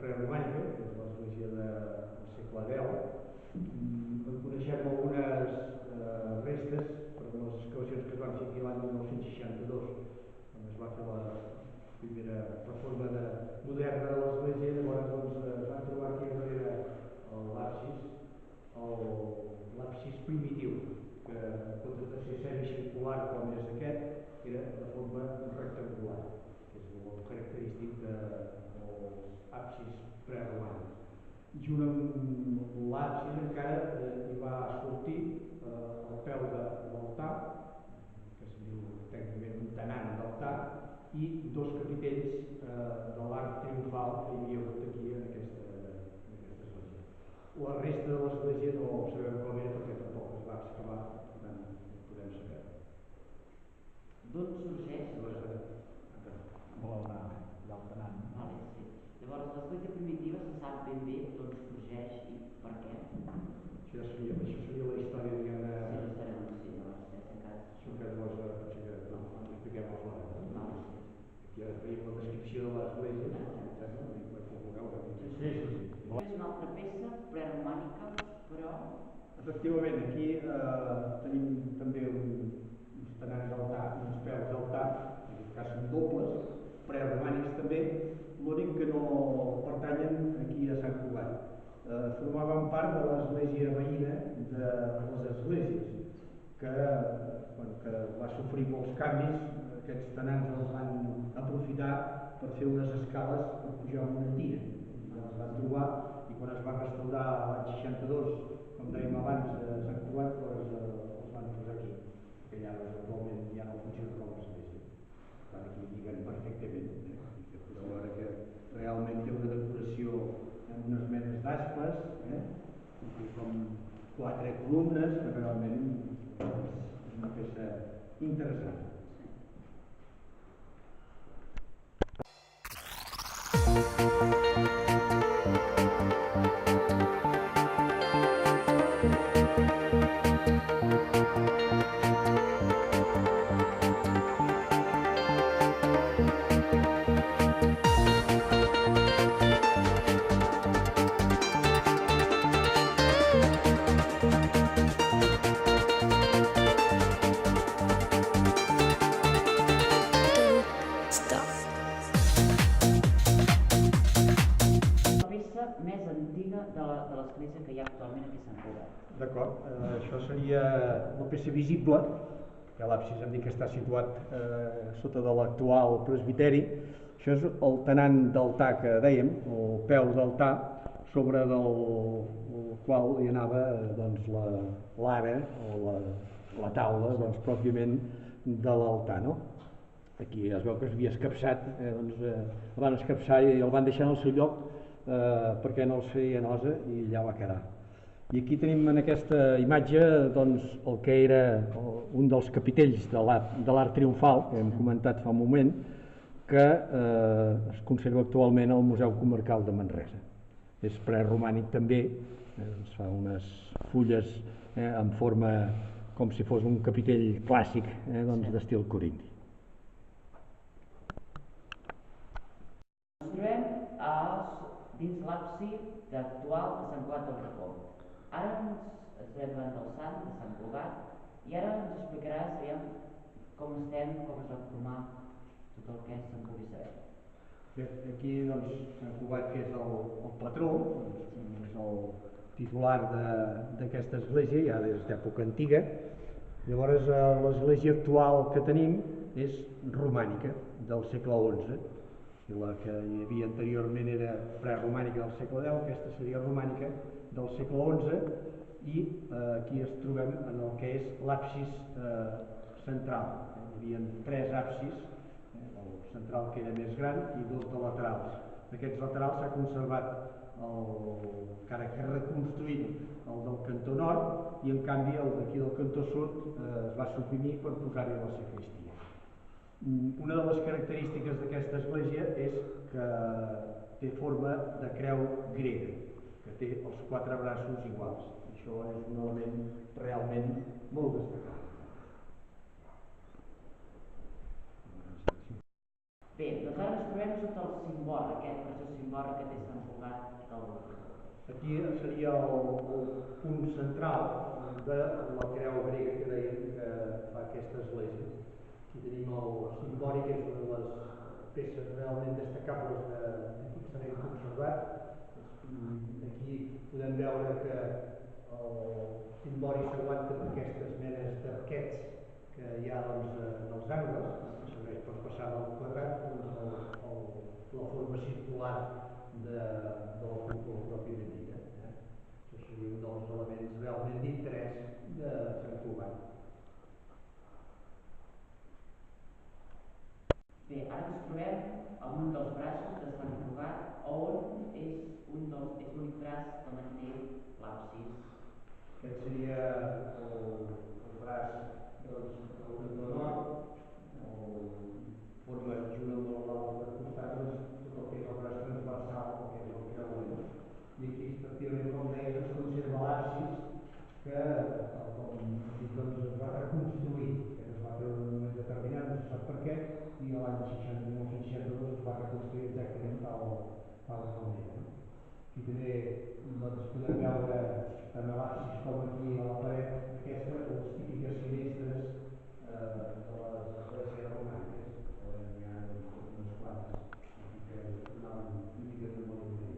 preromànica, que és l'església del segle X. En coneixem algunes restes per les excavacions que es van fer aquí l'any 1962, quan es va fer la primera reforma moderna de l'església. Llavors es van trobar aquí darrere l'absis primitiu, que en comptes de ser semicircular com és aquest, era de forma rectangular, que és el característic dels absis preromànics. Junt amb l'absis encara hi va sortir al peu de l'altar, que es diu tècnicament un tenant d'altar, i dos capitells de l'arc triomfal que hi havia hagut aquí en aquesta església. La resta de l'església no sabem com era perquè tampoc es va excavar, per tant no podem saber. D'on sorgeix? L'altenant. Vale, sí. Llavors, l'església primitiva se sap ben bé d'on sorgeix i per què? Això seria la història, diguem-ne... Sí, la història d'on sí, llavors, ja sé que... Això que llavors ho expliquem a fora. Aquí ara veiem la descripció de l'església, Sí. És una altra peça preromànica, però... Efectivament, aquí tenim també uns tenants d'altar, uns peus d'altar, en aquest cas són dobles, preromànics també, l'únic que no pertanyen aquí a Sant Cugat. Formaven part de l'església veïna de les esglésies, que va sofrir molts canvis. Aquests tenants els van aprofitar per fer unes escales per pujar a una tina. Els van trobar i quan es va restaurar l'any 62, com dèiem abans, Sant Cugat, els van posar aquí, que ja actualment ja no funciona com a església. Per tant, aquí lliguen perfectament. Que podeu veure que realment té una decoració amb unes menes d'aspes, i com 4 columnes, que realment és una peça interessant. Més antiga de l'església que hi ha actualment aquí a Sant Cugat. D'acord, això seria la peça visible, que l'absis hem dit que està situat sota de l'actual presbiteri. Això és el tenant d'altar que dèiem, el peu d'altar, sobre del qual hi anava l'ara o la taula pròpiament de l'altar. Aquí es veu que s'havia escapçat, el van escapçar i el van deixar en el seu lloc perquè no els feia nosa i allà va quedar. I aquí tenim en aquesta imatge el que era un dels capitells de l'arc triomfal, que hem comentat fa un moment, que es conserva actualment al Museu Comarcal de Manresa. És preromànic també, ens fa unes fulles en forma com si fos un capitell clàssic d'estil corinti. Ens trobem dins l'absis actual de Sant Cugat del Racó. Ara ens estem davant del sant de Sant Cugat i ara ens explicaràs com estem, com es va formar tot el que se'n pugui saber. Bé, aquí Sant Cugat, que és el patró, és el titular d'aquesta església ja des d'època antiga. Llavors l'església actual que tenim és romànica, del segle XI. I la que hi havia anteriorment era preromànica del segle X, aquesta seria romànica del segle XI, i aquí ens trobem en el que és l'absis central. Hi havia 3 absis, el central que era més gran i 2 de laterals. D'aquests laterals s'ha conservat encara que reconstruït el del cantó nord, i en canvi el d'aquí del cantó sud es va suprimir per posar-hi la sagristia. Una de les característiques d'aquesta església és que té forma de creu grega, que té els 4 braços iguals. Això és un element realment molt destacat. Bé, doncs ara ens trobem sota el cimbori, aquest preciós cimbori que té Sant Cugat del Rocafort. Aquí seria el punt central de la creu grega que dèiem que fa aquesta església. Aquí tenim el cimbori, que és una de les peces realment destacables d'aquí que s'ha ben conservat. Aquí podem veure que el cimbori s'aguanta amb aquestes menes d'arquets que hi ha en els angles, que serveix per passar del quadrat la forma circular de la cúpula pròpiament dita. Això seria un dels elements realment d'interès de Sant Cugat. Bé, ara ens trobem en un dels braços de Sant Cugat, on és l'únic braç que manté l'absis. Aquest seria el braç del cantó nord, forma junt amb l'altre costat tot el que és el braç transversal, el que és el creuer. I aquí, efectivament, com deia, es conserva l'absis que, com hem dit, es va reconstruir, que es va fer en un moment determinat, no se sap per què, i l'any 1962 es va reconstruir exactament tal com era. Aquí també podem veure tant a l'absis com aquí a la paret aquesta, les típiques finestres de les esglésies romàniques, on hi ha unes quantes que anaven típiques molt bé.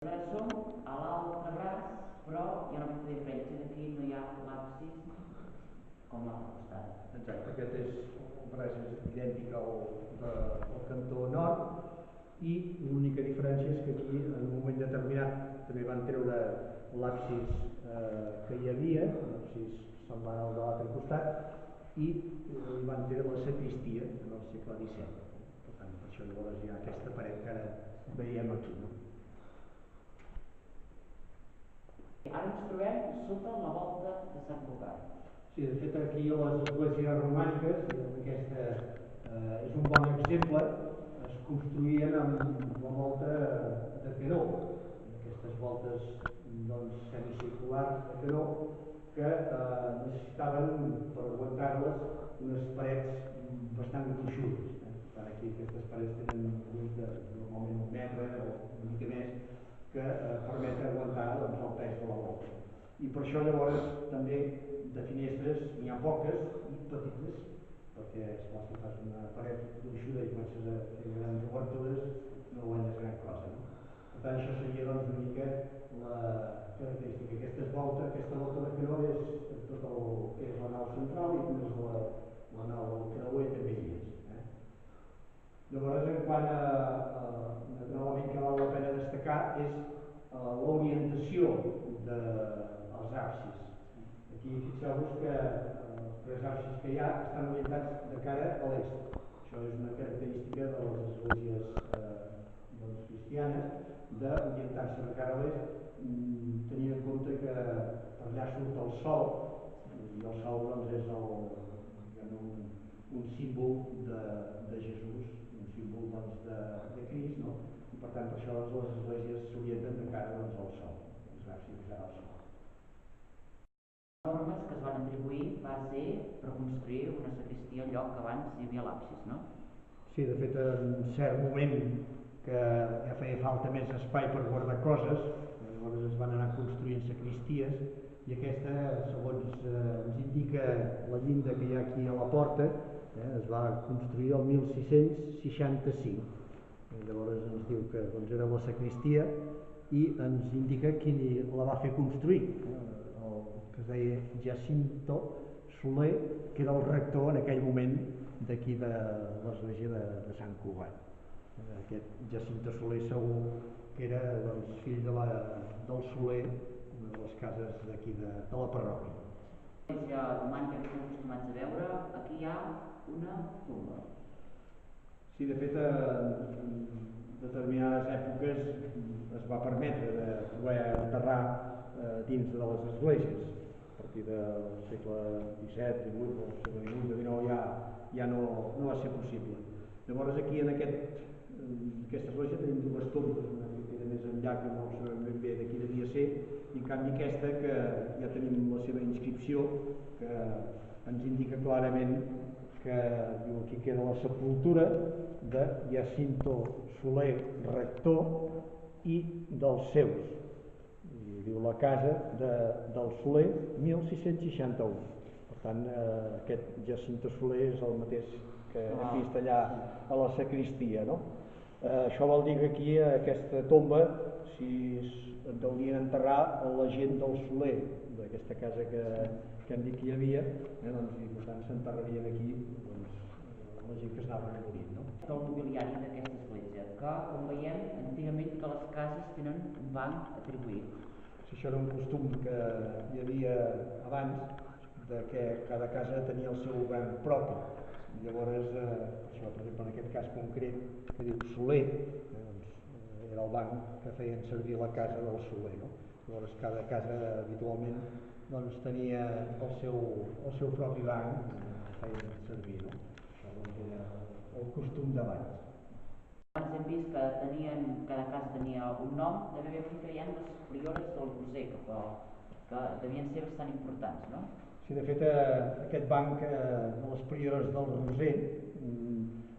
Ara som a l'altre braç, però hi ha una petita diferència, aquí no hi ha l'absis com a l'altre costat. Exacte, aquest és el braç idèntic al cantó nord, i l'única diferència és que aquí en un moment determinat també van treure l'absis que hi havia, l'absis semblant al de l'altre costat, i hi van treure la sagristia en el segle XVII. Per tant, per això llavors hi ha aquesta paret que ara veiem aquí. No? Ara ens trobem sota la volta de Sant Cugat. Sí, de fet aquí a les esglésies romàniques, aquesta és un bon exemple, es construïen amb la volta de canó, aquestes voltes semicirculars de canó que necessitaven per aguantar-les unes parets bastant gruixudes. Per tant, aquí aquestes parets tenen normalment un metre o una mica més que permet aguantar el pes de la volta. I per això llavors també de finestres n'hi ha poques i petites, perquè esclar, si fas una paret gruixuda i comences a fer grans obertures no guanyes gran cosa. No? Per tant, això seria una mica la característica. Aquesta volta de canó és tot el que és la nau central i també la nau del creuer també hi és. Llavors, en quant a un element que val la pena destacar és l'orientació dels absis. Aquí fixeu-vos que els tres absis que hi ha estan orientats de cara a l'est. Això és una característica de les esglésies cristianes, d'orientar-se de cara a l'est, tenint en compte que per allà surt el sol, i el sol és un símbol de Jesús, un símbol de Crist, no? I per tant per això les esglésies s'orienten de cara al sol, els absis de cara al sol. Les normes que es van atribuir va ser per construir una sagristia al lloc que abans hi havia l'absis, no? Sí, de fet, en cert moment que ja feia falta més espai per guardar coses, llavors es van anar construint sagristies, i aquesta, segons ens indica la llinda que hi ha aquí a la porta, es va construir el 1665. Llavors ens diu que era la sagristia i ens indica qui la va fer construir, el que es deia Jacinto Soler, que era el rector en aquell moment d'aquí de l'església de Sant Cugat. Aquest Jacinto Soler segur que era fill del Soler, una de les cases d'aquí de la parròquia. L'església romànica que estem acostumats a veure, aquí hi ha una tumba. Sí, de fet, en determinades èpoques es va permetre de poder enterrar dins de les esglésies. A partir del segle XVII, XVIII, o segle XVIII, XIX ja no va ser possible. Llavors aquí en aquesta església tenim dues tombes, una que queda més enllà que no sabem ben bé de qui devia ser, i en canvi aquesta que ja tenim la seva inscripció que ens indica clarament que que diu aquí que era la sepultura de Jacinto Soler, rector, i dels seus. I diu la casa del Soler, 1661. Per tant, aquest Jacinto Soler és el mateix que hem vist allà a la sagristia, no? Això vol dir que aquí, a aquesta tomba, si deurien enterrar la gent del Soler, d'aquesta casa que hem dit que hi havia, doncs, i per tant s'enterrarien aquí la gent que s'anaven morint. No? El mobiliari d'aquesta església, que com veiem antigament que les cases tenen un banc atribuït. Això era un costum que hi havia abans, de que cada casa tenia el seu banc propi. Llavors, això, per exemple, en aquest cas concret, que diu Soler, doncs, era el banc que feien servir la casa del Soler. No? Llavors, cada casa habitualment doncs, tenia el seu propi banc que feien servir. No? Això doncs, era el costum d'abans. Abans hem vist que cada casa tenia un nom, també vam dir que hi ha les priores del Roser, que devien ser bastant importants, no? Sí, de fet, aquest banc de les priores del Roser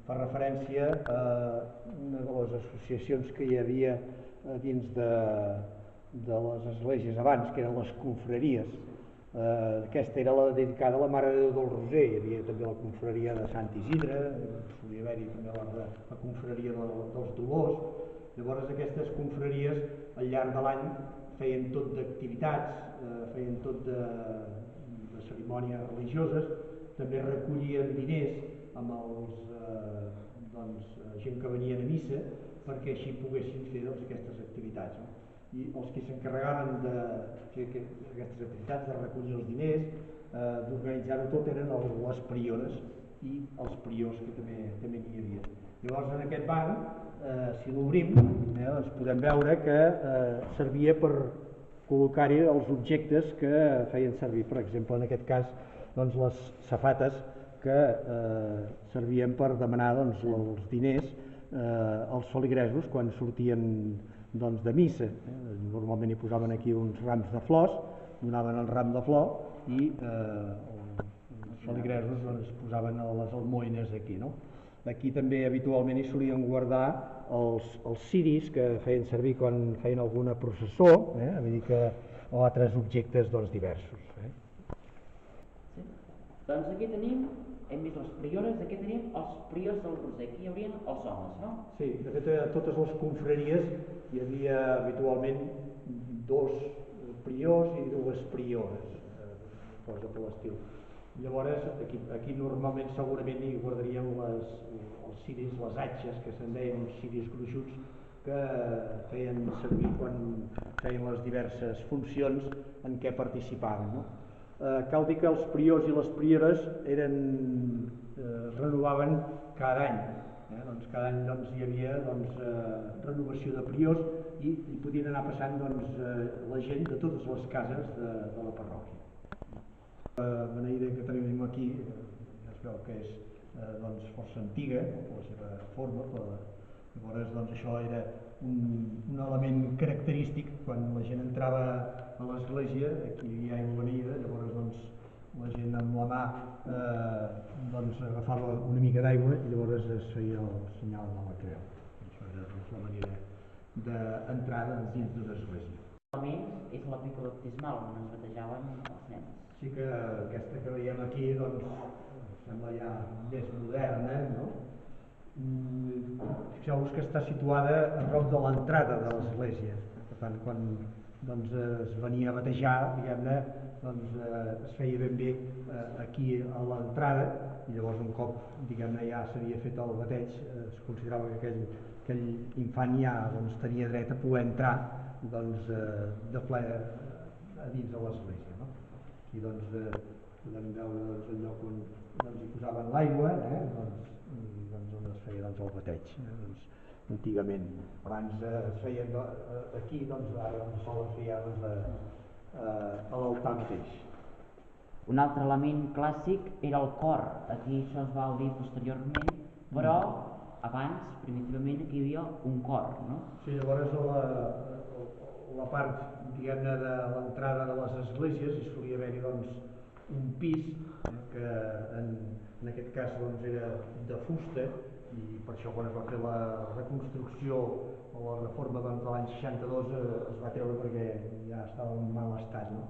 fa referència a una de les associacions que hi havia dins de les esglésies abans, que eren les confraries. Aquesta era la dedicada a la Mare de Déu del Roser. Hi havia també la confraria de Sant Isidre, solia haver-hi també la confraria dels Dolors. Llavors aquestes confraries al llarg de l'any feien tot d'activitats, feien tot de cerimònies religioses, també recollien diners amb gent que venien a missa perquè així poguessin fer aquestes activitats. No? I els que s'encarregaven de fer aquestes activitats, de recollir els diners, d'organitzar-ho tot, eren les priores i els priors que també n'hi havia. Llavors en aquest banc, si l'obrim, doncs podem veure que servia per col·locar-hi els objectes que feien servir, per exemple, en aquest cas, doncs, les safates que servien per demanar doncs, els diners als feligresos quan sortien doncs, de missa. Normalment hi posaven aquí uns rams de flors, donaven el ram de flor i els feligresos doncs, posaven les almoines aquí. No? Aquí també habitualment hi solien guardar els ciris que feien servir quan feien alguna processó, vull dir que, o altres objectes doncs, diversos. Sí. Doncs aquí tenim, hem vist les priores, aquí tenim els priors del Roser, aquí hi haurien els homes, no? Sí, de fet a totes les confraries hi havia habitualment 2 priors i 2 priores, cosa per l'estil. Llavors, aquí normalment segurament hi guardarien els ciris, les atxes, que se'n deien uns ciris gruixuts, que feien servir quan feien les diverses funcions en què participaven. No? Cal dir que els priors i les priores renovaven cada any. Doncs cada any doncs, hi havia renovació de priors i podien anar passant la gent de totes les cases de la parròquia. La beneïda que tenim aquí ja es veu que és força antiga per la seva forma, llavors això era un element característic quan la gent entrava a l'església, aquí hi ha aigua beneïda, llavors la gent amb la mà agafava una mica d'aigua i llavors es feia el senyal de la creu. Això era la manera d'entrada dins d'una església. Almenys és la pica baptismal on es batejaven els nens. Sí que aquesta que veiem aquí sembla ja més moderna, no? Fixeu-vos que està situada a prop de l'entrada de l'església. Per tant, quan es venia a batejar, diguem-ne, es feia ben bé aquí a l'entrada i llavors un cop ja s'havia fet el bateig, es considerava que aquell infant ja tenia dret a poder entrar de ple a dins de l'església. No? Aquí podem veure el lloc on hi posaven l'aigua, on es feia el bateig. Antigament, abans es feien aquí, ara sol es feia a l'altar mateix. Un altre element clàssic era el cor, aquí això es va obrir posteriorment, però abans, primitivament, aquí hi havia un cor, no? Sí, llavors la part, diguem-ne, de l'entrada de les esglésies hi solia haver-hi un pis que en aquest cas doncs, era de fusta, i per això quan es va fer la reconstrucció o la reforma doncs, de l'any 62 es va treure perquè ja estava en mal estat, no?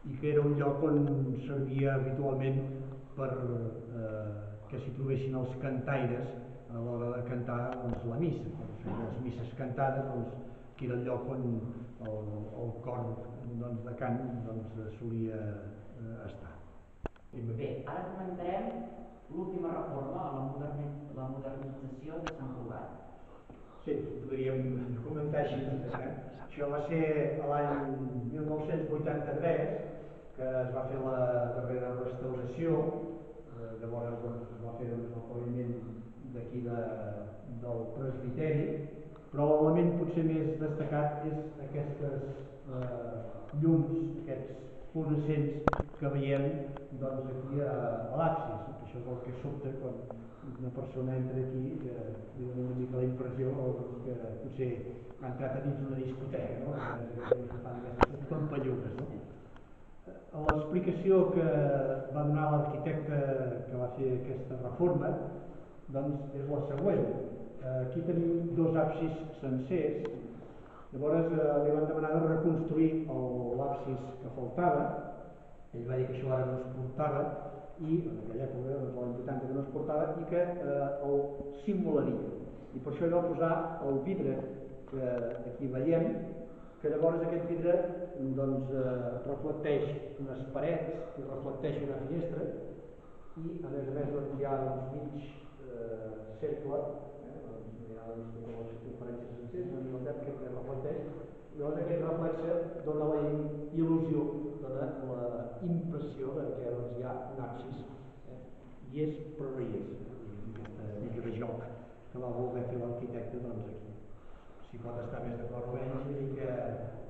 I que era un lloc on servia habitualment per que s'hi trobessin els cantaires a l'hora de cantar doncs, la missa, les misses cantades, doncs, que era el lloc on el cor doncs, de cant doncs, solia estar. Bé, ara comentarem l'última reforma, la modernització de Sant Cugat. Sí, podríem comentar així. Això va ser l'any 1983 que es va fer la darrera restauració. Llavors doncs, es va fer el paviment d'aquí del presbiteri, però l'element potser més destacat és aquestes llums, aquests fluorescents que veiem doncs, aquí a l'absis. Això és el que sobta quan una persona entra aquí, que li dona una mica la impressió que potser ha entrat a dins d'una discoteca, no? Que fan aquestes pampallugues, no? L'explicació que va donar l'arquitecte que va fer aquesta reforma doncs, és la següent. Aquí tenim dos absis sencers. Llavors li van demanar de reconstruir l'absis que faltava. Ell va dir que això ara no es portava, i en aquella època, doncs, l'any 80, que no es portava, i que el simularia. I per això hi va posar el vidre que aquí veiem, que llavors aquest vidre doncs, reflecteix unes parets i reflecteix una finestra, i a més doncs, hi ha mig cercle, doncs, hi ha totes les circumferències senceres, no notem que reflecteix, i llavors aquest reflexe dona la il·lusió, dona la impressió que doncs, hi ha un absis, i és però no hi és, aquesta mica de joc que va voler fer l'arquitecte doncs, aquí. Si pot estar més d'acord o menys,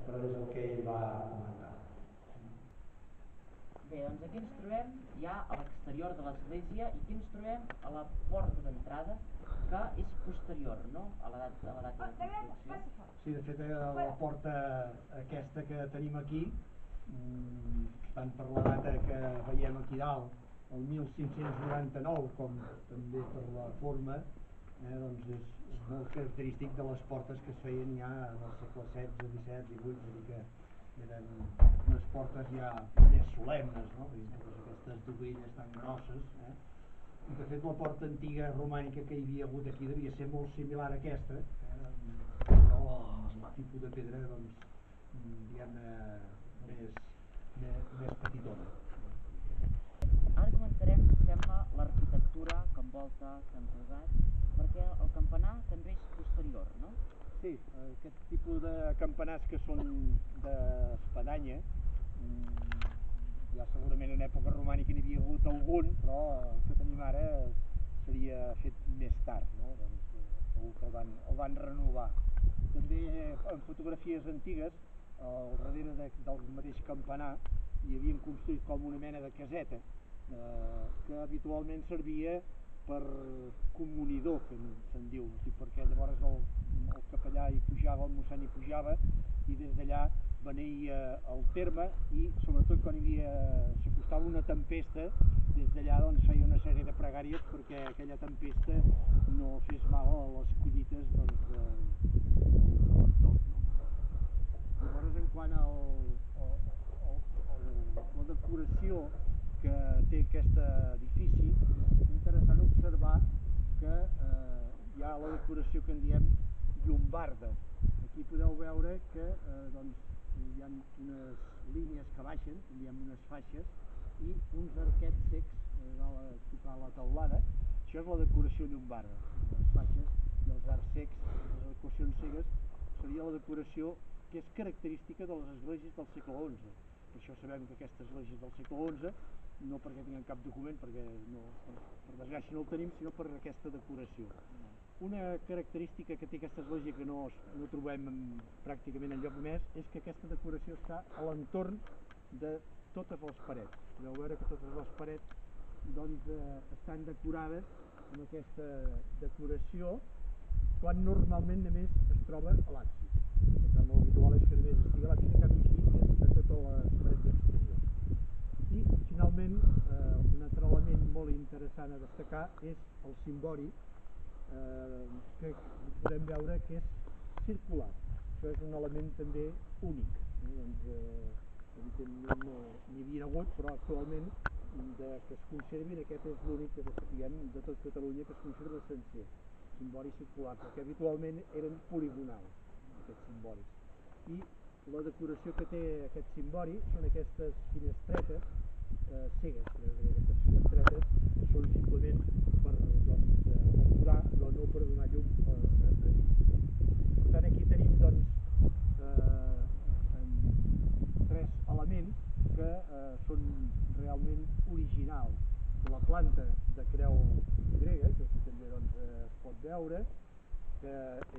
però és el que ell va comentar. Bé, doncs aquí ens trobem ja a l'exterior de l'església, i aquí ens trobem a la porta d'entrada, que és posterior, no?, a la data de construcció. Sí, de fet, la porta aquesta que tenim aquí, tant per la data que veiem aquí dalt, el 1599, com també per la forma, doncs és molt característic de les portes que es feien ja del segle XVI, XVII, XVIII, és a dir que eren unes portes ja més solemnes, no? Totes aquestes dovelles tan grosses. I de fet la porta antiga romànica que hi havia hagut aquí devia ser molt similar a aquesta, però amb un tipus de pedra doncs, diguem-ne més petitona. Ara comentarem, si sembla, l'arquitectura que envolta Sant Cugat, perquè el campanar també és posterior, no? Sí, aquest tipus de campanars que són d'espadanya, ja segurament en època romànica n'hi havia hagut algun, però el que tenim ara seria fet més tard, no? Doncs, segur que el van renovar. També en fotografies antigues, al darrere del mateix campanar, hi havien construït com una mena de caseta, que habitualment servia per comunidor, que se'n diu, perquè llavors el capellà hi pujava, el mossèn hi pujava, i des d'allà beneïa el terme, i sobretot quan s'acostava una tempesta, des d'allà doncs, feia una sèrie de pregàries perquè aquella tempesta no fes mal a les collites doncs, del lector. Llavors, en quant a la decoració que té aquest edifici, és interessant observar que hi ha la decoració que en diem llombarda. Aquí podeu veure que doncs, hi ha unes línies que baixen, en diem unes faixes, i uns arquets cecs a tocar la teulada. Això és la decoració llombarda. Les faixes i els arcs cecs, les arcuacions cegues, seria la decoració que és característica de les esglésies del segle XI. Per això sabem que aquestes esglésies del segle XI, no perquè tinguem cap document, perquè per desgràcia no el tenim, sinó per aquesta decoració. Una característica que té aquesta església que no trobem pràcticament enlloc més és que aquesta decoració està a l'entorn de totes les parets. Podeu veure que totes les parets doncs, estan decorades amb aquesta decoració, quan normalment només es troba a l'absis. Per tant, l'habitual és que només estigui a l'absis, en canvi aquí és a totes les parets exteriors. I finalment un altre element molt interessant a destacar és el cimbori, que podem veure que és circular. Això és un element també únic. Evidentment no n'hi havia hagut, però actualment que es conservin, aquest és l'únic que sapiguem de tot Catalunya que es conserva sencer, cimbori circular, perquè habitualment eren poligonals aquests cimboris. I la decoració que té aquest cimbori són aquestes finestretes cegues. Aquestes finestretes són simplement per decorar, però no per donar llum a dins. Per tant, aquí tenim tres elements que són realment originals. La planta de creu grega, que aquí també es pot veure, que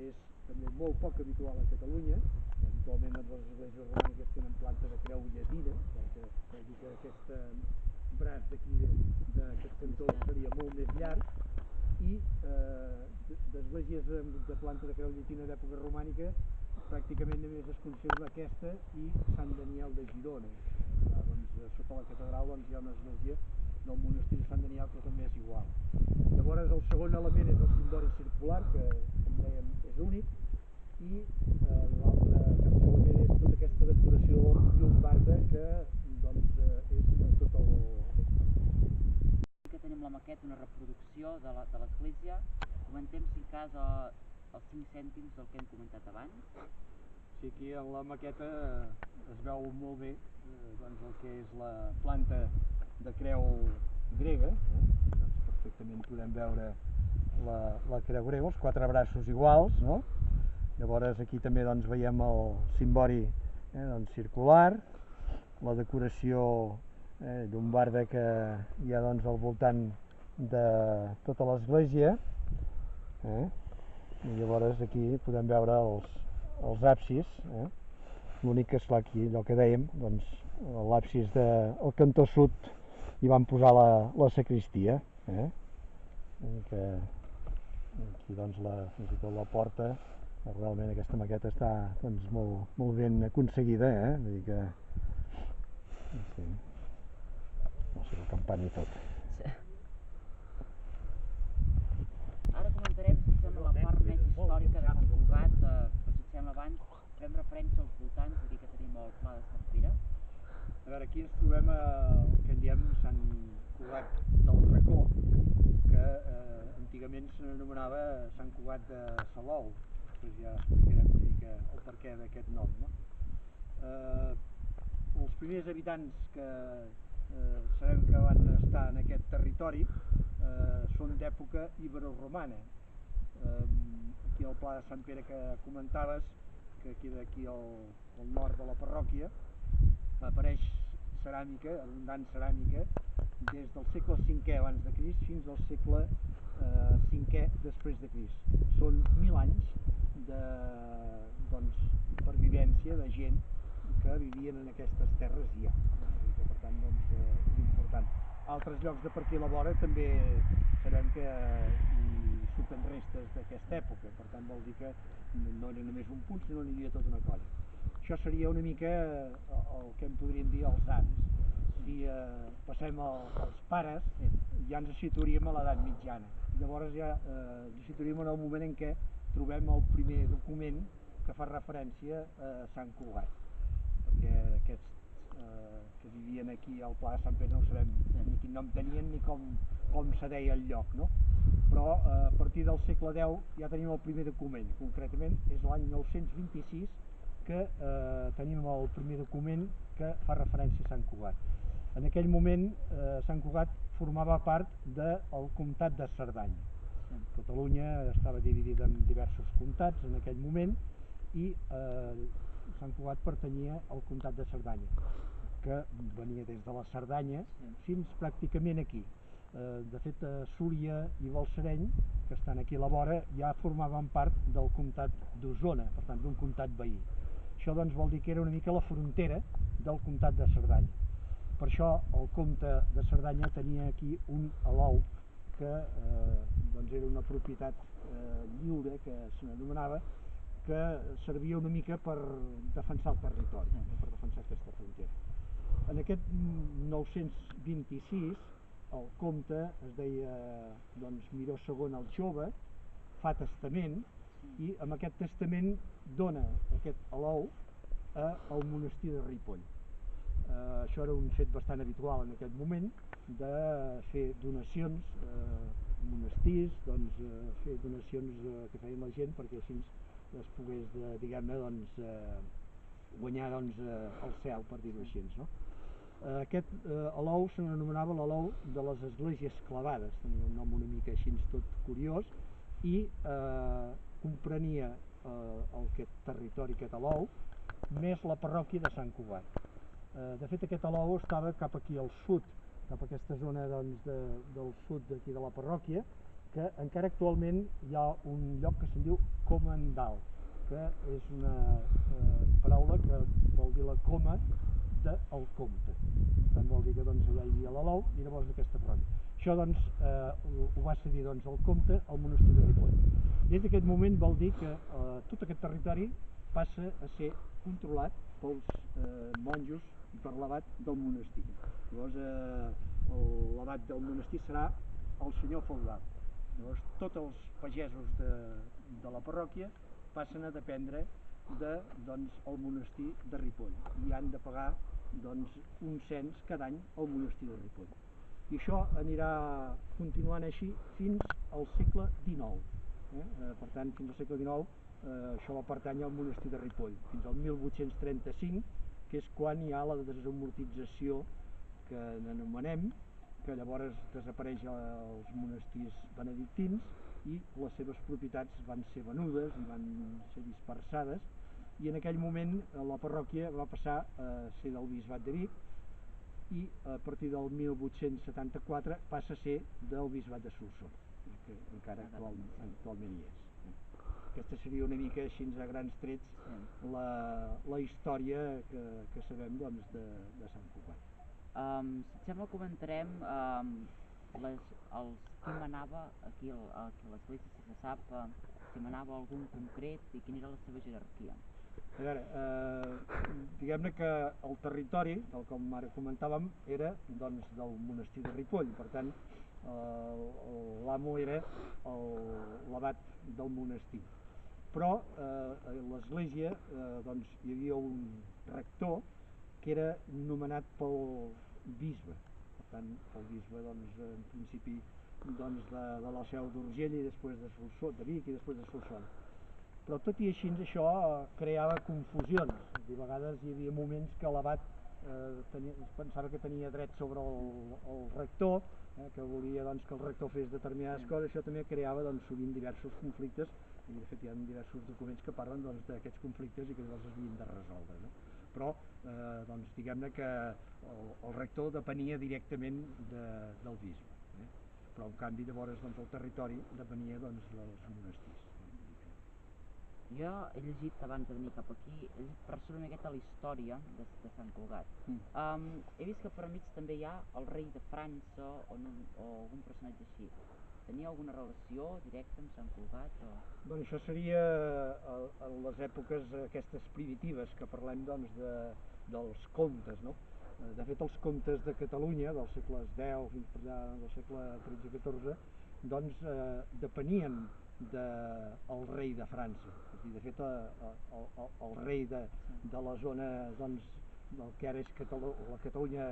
és també molt poc habitual a Catalunya. Habitualment les esglésies romàniques tenen planta de creu llatina, perquè vol dir que aquest braç d'aquí d'aquest cantó seria molt més llarg, i d'esglésies de planta de creu llatina d'època romànica pràcticament només es conserva aquesta i Sant Daniel de Girona. Sota la catedral hi ha una església del monestir de Sant Daniel que també és igual. Llavors el segon element és el cimbori circular, que com dèiem és únic, i l'altre tercer element és tota aquesta decoració llombarda que és tot l'espai. Que tenim la maqueta, una reproducció de l'església. Comentem si cas els 5 cèntims del que hem comentat abans. Sí, aquí en la maqueta es veu molt bé el que és la planta de creu grega. Perfectament podem veure la creu grega, els 4 braços iguals, no? Llavors aquí també veiem el cimbori circular, la decoració llombarda que hi ha al voltant de tota l'església. I llavors aquí podem veure els absis. L'únic que és clar, aquí allò que dèiem, l'absis del cantó sud hi van posar la sacristia, que aquí fins i tot la porta, realment aquesta maqueta està molt ben aconseguida, vull dir que sí, no sé, la campanya i tot. Sí. Ara comentarem, si sembla, la part més històrica de Sant Cugat, però si et sembla abans fem referència als voltants, és a dir, que tenim el Pla de Sant Pere. A veure, aquí ens trobem el que en diem Sant Cugat del Racó, que antigament s'anomenava Sant Cugat de Salou. Després ja explicarem una mica el perquè d'aquest nom, no? Els primers habitants que sabem que van estar en aquest territori són d'època iberoromana. Aquí al Pla de Sant Pere que comentaves, que queda aquí al nord de la parròquia, apareix ceràmica, abundant ceràmica, des del segle V abans de Crist fins al segle V després de Crist. Són 1000 anys de pervivència de gent que vivien en aquestes terres ja. Per tant, és important. Altres llocs de per aquí a la vora també sabem que hi surten restes d'aquesta època, per tant vol dir que no era només un punt, sinó n'hi havia tota una colla. Això seria una mica el que en podríem dir els avis. Si passem als pares, ja ens situaríem a l'edat mitjana. Llavors ja ens situaríem en el moment en què trobem el primer document que fa referència a Sant Cugat, perquè aquests que vivien aquí al Pla de Sant Pere no sabem ni quin nom tenien ni com se deia el lloc, no? Però a partir del segle X ja tenim el primer document, concretament és l'any 926 que tenim el primer document que fa referència a Sant Cugat. En aquell moment Sant Cugat formava part del comtat de Cerdanya. Catalunya estava dividida en diversos comtats en aquell moment i Sant Cugat pertanyia al comtat de Cerdanya, que venia des de la Cerdanya fins pràcticament aquí. De fet, Súria i Balsareny, que estan aquí a la vora, ja formaven part del comtat d'Osona, per tant d'un comtat veí. Això vol dir que era una mica la frontera del comtat de Cerdanya. Per això el comte de Cerdanya tenia aquí un alou que era una propietat lliure, que se n'anomenava, que servia una mica per defensar el territori, per defensar aquesta frontera. En aquest 926 el comte es deia doncs, Miró II el Jove, fa testament i amb aquest testament dona aquest alou al monestir de Ripoll. Això era un fet bastant habitual en aquest moment de fer donacions monestirs, doncs, fer donacions que feien la gent perquè així es pogués diguem-ne guanyar el cel, per dir-ho així, no? Aquest alou se n'anomenava l'alou de les esglésies clavades, tenia un nom una mica així tot curiós, i comprenia aquest territori, aquest alou, més la parròquia de Sant Cugat. De fet, aquest alou estava cap aquí al sud, cap a aquesta zona del sud d'aquí de la parròquia, que encara actualment hi ha un lloc que se'n diu Comendal, que és una paraula que vol dir la coma del comte. Per tant, vol dir que allà hi havia l'alou i llavors aquesta parròquia. Això ho va cedir el comte al monestir de Ripoll. Des d'aquest moment vol dir que tot aquest territori passa a ser controlat pels monjos i per l'abat del monestir. Llavors l'abat del monestir serà el senyor feudal. Llavors tots els pagesos de la parròquia passen a dependre del monestir de Ripoll i han de pagar un cens cada any al monestir de Ripoll. I això anirà continuant així fins al segle XIX. Per tant, fins al segle XIX això va pertànyer al monestir de Ripoll, fins al 1835, que és quan hi ha la desamortització que n'anomenem, que llavors desapareix els monestirs benedictins i les seves propietats van ser venudes i van ser dispersades, i en aquell moment la parròquia va passar a ser del bisbat de Vic i a partir del 1874 passa a ser del bisbat de Solsona, que encara actualment hi és. Aquesta seria una mica així a grans trets la història que sabem de Sant Cugat. Si et sembla comentarem qui manava aquí a l'església, si se sap si manava algun concret i quina era la seva jerarquia. A veure, diguem-ne que el territori, tal com ara comentàvem, era del monestir de Ripoll, per tant l'amo era l'abat del monestir. Però a l'església hi havia un rector que era nomenat pel bisbe, per tant el bisbe en principi de la Seu d'Urgell i després de Vic i després de Solsona. Però tot i així això creava confusions. A vegades hi havia moments que l'abat pensava que tenia dret sobre el rector, que volia que el rector fes determinades coses. Això també creava sovint diversos conflictes, i de fet hi ha diversos documents que parlen d'aquests conflictes i que llavors s'havien de resoldre, no? Però diguem-ne que el rector depenia directament del bisbe, però en canvi llavors el territori depenia dels monestirs. Jo he llegit, abans de venir cap aquí, he llegit per sobre una miqueta la història de Sant Cugat. He vist que per mig també hi ha el rei de França o algun personatge així. Tenia alguna relació directa amb Sant Cugat? Això seria en les èpoques aquestes primitives que parlem dels comtes, no? De fet, els comtes de Catalunya del segle X fins per allà del segle XIII-XIV depenien del rei de França. De fet, el rei de la zona del que ara és la Catalunya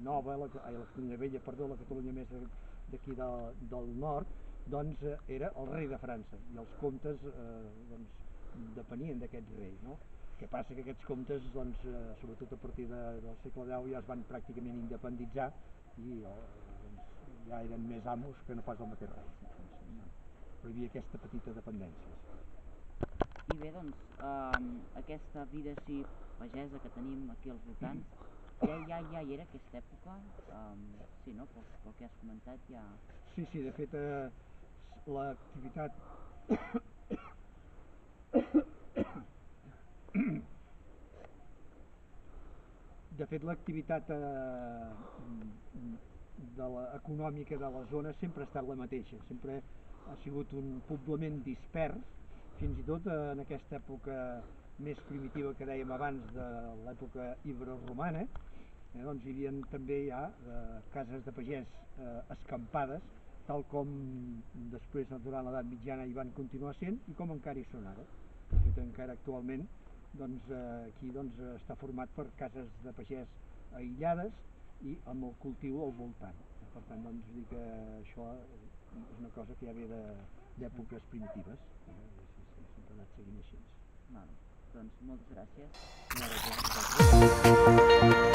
nova, la Catalunya vella, perdó, la Catalunya més d'aquí del nord, era el rei de França i els comtes depenien d'aquest rei, no? El que passa que aquests comtes, sobretot a partir del segle X, ja es van pràcticament independitzar i ja eren més amos que no pas el mateix rei. Però hi havia aquesta petita dependència. I bé, aquesta vida així pagesa que tenim aquí als voltants, ja hi era aquesta època? Sí, no? Pel que has comentat ja... Sí, de fet, l'activitat... De fet, l'activitat econòmica de la zona sempre ha estat la mateixa, sempre ha sigut un poblament dispers, fins i tot en aquesta època més primitiva que dèiem abans, de l'època iberoromana, Doncs hi havia també ja cases de pagès escampades, tal com després durant l'edat mitjana hi van continuar sent i com encara hi són ara. De fet, encara actualment aquí està format per cases de pagès aïllades i amb el cultiu al voltant. Per tant, dir que això és una cosa que ja ve d'èpoques primitives. Sempre ha anat seguint així. Doncs moltes gràcies. Gràcies.